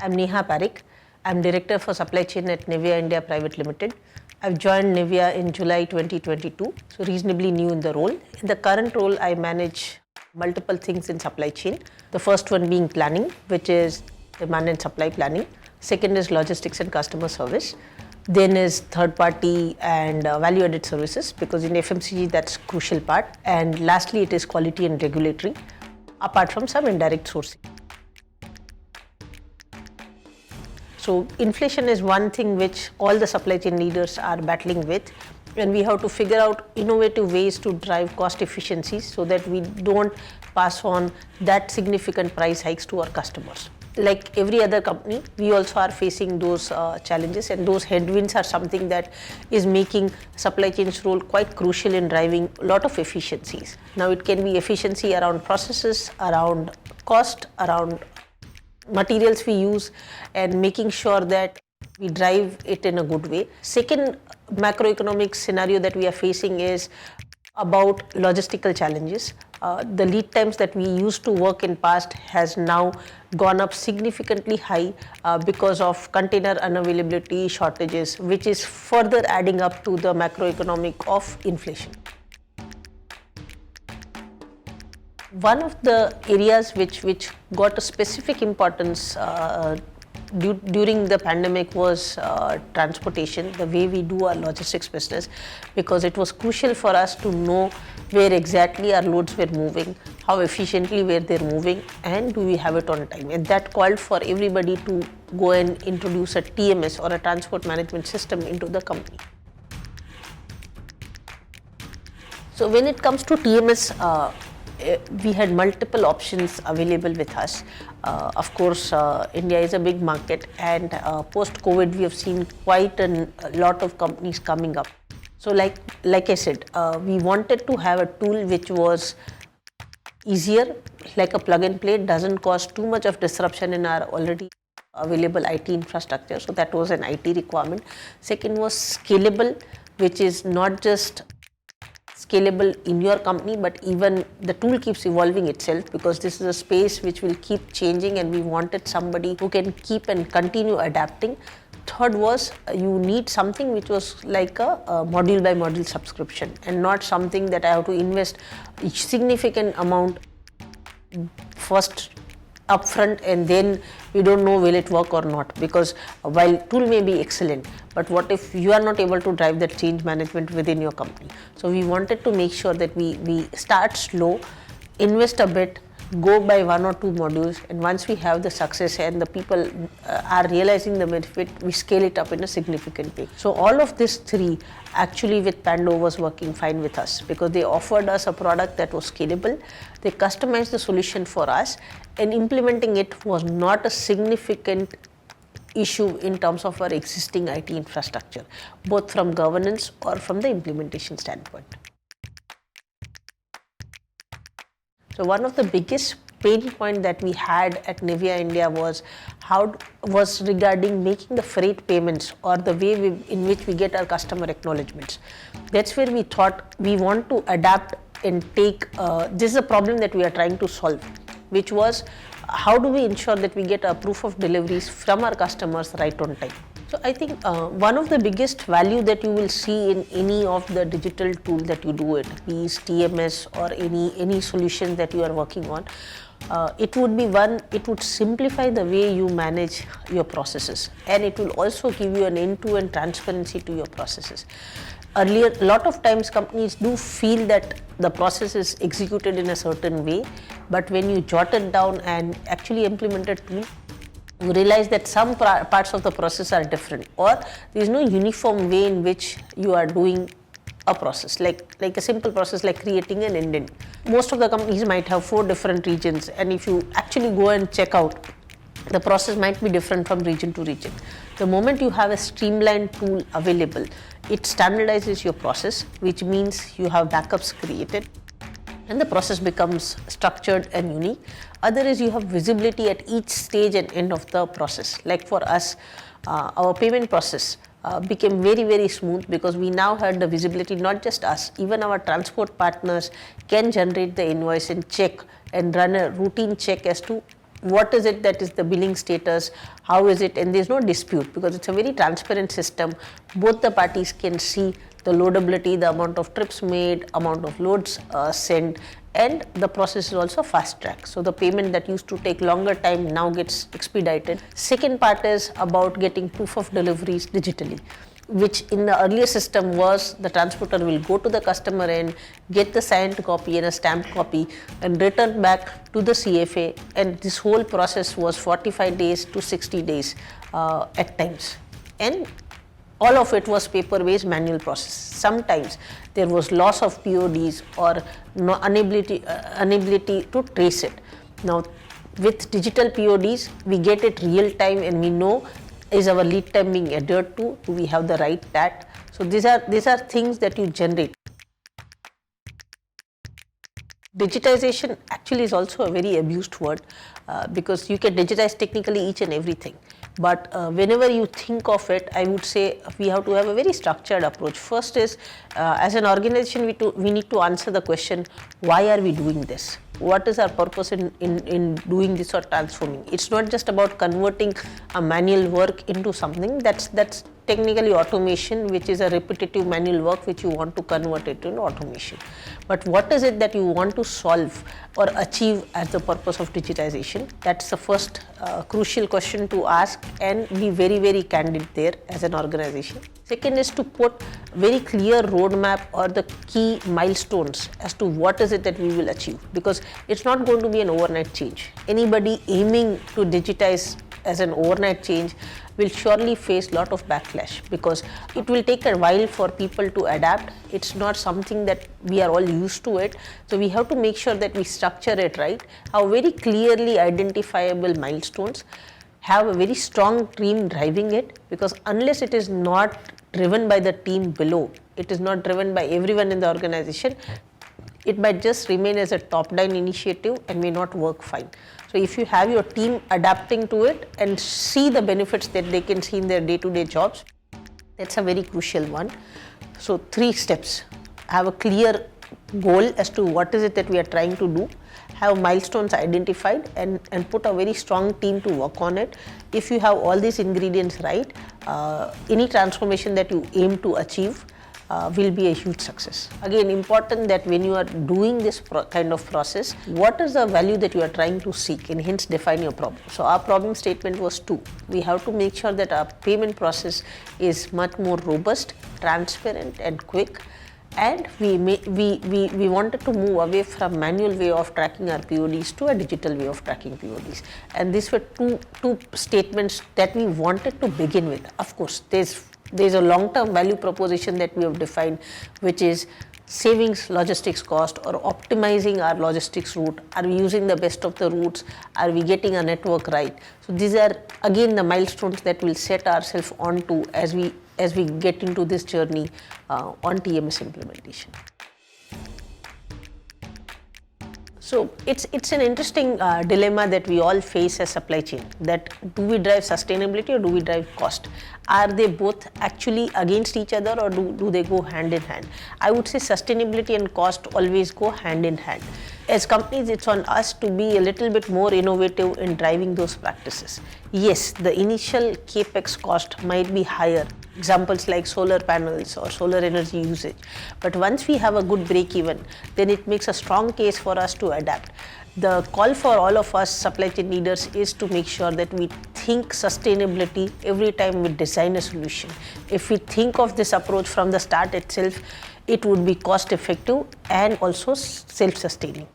I'm Neha Parekh. I'm Director for Supply Chain at Nivea India Private Limited. I've joined Nivea in July 2022, so reasonably new in the role. In the current role, I manage multiple things in supply chain. The first one being planning, which is demand and supply planning. Second is logistics and customer service. Then is third party and value added services, because in FMCG that's crucial part. And lastly, it is quality and regulatory, apart from some indirect sourcing. So inflation is one thing which all the supply chain leaders are battling with, and we have to figure out innovative ways to drive cost efficiencies so that we don't pass on that significant price hikes to our customers. Like every other company, we also are facing those challenges, and those headwinds are something that is making supply chain's role quite crucial in driving a lot of efficiencies. Now it can be efficiency around processes, around cost, around materials we use, and making sure that we drive it in a good way. Second macroeconomic scenario that we are facing is about logistical challenges. The lead times that we used to work in past has now gone up significantly high because of container unavailability, shortages, which is further adding up to the macroeconomic of inflation. One of the areas which got a specific importance during the pandemic was transportation, the way we do our logistics business, because it was crucial for us to know where exactly our loads were moving, how efficiently were they moving, and do we have it on time. And that called for everybody to go and introduce a TMS, or a transport management system, into the company. So when it comes to TMS, we had multiple options available with us. Of course, India is a big market, and post-COVID, we have seen quite a lot of companies coming up. So like I said, we wanted to have a tool which was easier, like a plug and play, doesn't cause too much of disruption in our already available IT infrastructure. So that was an IT requirement. Second was scalable, which is not just scalable in your company, but even the tool keeps evolving itself, because this is a space which will keep changing, and we wanted somebody who can keep and continue adapting. Third was you need something which was like a module by module subscription, and not something that I have to invest a significant amount first upfront and then we don't know will it work or not. Because while tool may be excellent, but what if you are not able to drive that change management within your company? So we wanted to make sure that we start slow, invest a bit, go by one or two modules, and once we have the success and the people are realizing the benefit, we scale it up in a significant way. So all of these three actually with Pando was working fine with us, because they offered us a product that was scalable, they customized the solution for us, and implementing it was not a significant issue in terms of our existing IT infrastructure, both from governance or from the implementation standpoint. So one of the biggest pain point that we had at Nivea India was regarding making the freight payments, or the way in which we get our customer acknowledgements. That's where we thought we want to adapt and take, this is a problem that we are trying to solve, which was how do we ensure that we get a proof of deliveries from our customers right on time. So I think one of the biggest value that you will see in any of the digital tool that you do it, be it TMS or any solution that you are working on, it would be one, it would simplify the way you manage your processes, and it will also give you an end-to-end transparency to your processes. Earlier, a lot of times companies do feel that the process is executed in a certain way, but when you jot it down and actually implement a tool, you realize that some parts of the process are different, or there is no uniform way in which you are doing a process, like a simple process like creating an indent. Most of the companies might have 4 different regions, and if you actually go and check out, the process might be different from region to region. The moment you have a streamlined tool available, it standardizes your process, which means you have backups created, and the process becomes structured and unique. Other is you have visibility at each stage and end of the process. Like for us, our payment process became very, very smooth, because we now had the visibility, not just us, even our transport partners can generate the invoice and check and run a routine check as to what is it that is the billing status, how is it, and there's no dispute because it's a very transparent system. Both the parties can see the loadability, the amount of trips made, amount of loads sent, and the process is also fast track. So the payment that used to take longer time now gets expedited. Second part is about getting proof of deliveries digitally, which in the earlier system was the transporter will go to the customer end, get the signed copy and a stamped copy and return back to the CFA, and this whole process was 45 days to 60 days at times, and all of it was paper-based manual process. Sometimes there was loss of PODs or inability to trace it. Now with digital PODs, we get it real time and we know, is our lead time being adhered to? Do we have the right TAT? So these are things that you generate. Digitization actually is also a very abused word because you can digitize technically each and everything. But whenever you think of it, I would say we have to have a very structured approach. First is, as an organization, we need to answer the question, why are we doing this? What is our purpose in doing this or transforming? It's not just about converting a manual work into something that's technically automation, which is a repetitive manual work which you want to convert it into automation. But what is it that you want to solve or achieve as the purpose of digitization? That's the first crucial question to ask and be very, very candid there as an organization. Second is to put very clear roadmap or the key milestones as to what is it that we will achieve, because it's not going to be an overnight change. Anybody aiming to digitize as an overnight change will surely face a lot of backlash because it will take a while for people to adapt. It's not something that we are all used to it. So we have to make sure that we structure it right, have very clearly identifiable milestones, have a very strong team driving it, because unless it is not driven by the team below, it is not driven by everyone in the organization, it might just remain as a top-down initiative and may not work fine. So if you have your team adapting to it and see the benefits that they can see in their day-to-day jobs, that's a very crucial one. So 3 steps: have a clear goal as to what is it that we are trying to do, have milestones identified and put a very strong team to work on it. If you have all these ingredients right, any transformation that you aim to achieve will be a huge success. Again, important that when you are doing this kind of process, what is the value that you are trying to seek, and hence define your problem. So our problem statement was 2. We have to make sure that our payment process is much more robust, transparent and quick, and we wanted to move away from manual way of tracking our PODs to a digital way of tracking PODs. And these were two statements that we wanted to begin with. Of course, there's a long-term value proposition that we have defined, which is savings logistics cost or optimizing our logistics route. Are we using the best of the routes? Are we getting a network right? So these are again the milestones that we'll set ourselves onto as we get into this journey on TMS implementation. So it's an interesting dilemma that we all face as supply chain, that do we drive sustainability or do we drive cost? Are they both actually against each other or do they go hand in hand? I would say sustainability and cost always go hand in hand. As companies, it's on us to be a little bit more innovative in driving those practices. Yes, the initial capex cost might be higher. Examples like solar panels or solar energy usage. But once we have a good break even, then it makes a strong case for us to adapt. The call for all of us supply chain leaders is to make sure that we think sustainability every time we design a solution. If we think of this approach from the start itself, it would be cost effective and also self-sustaining.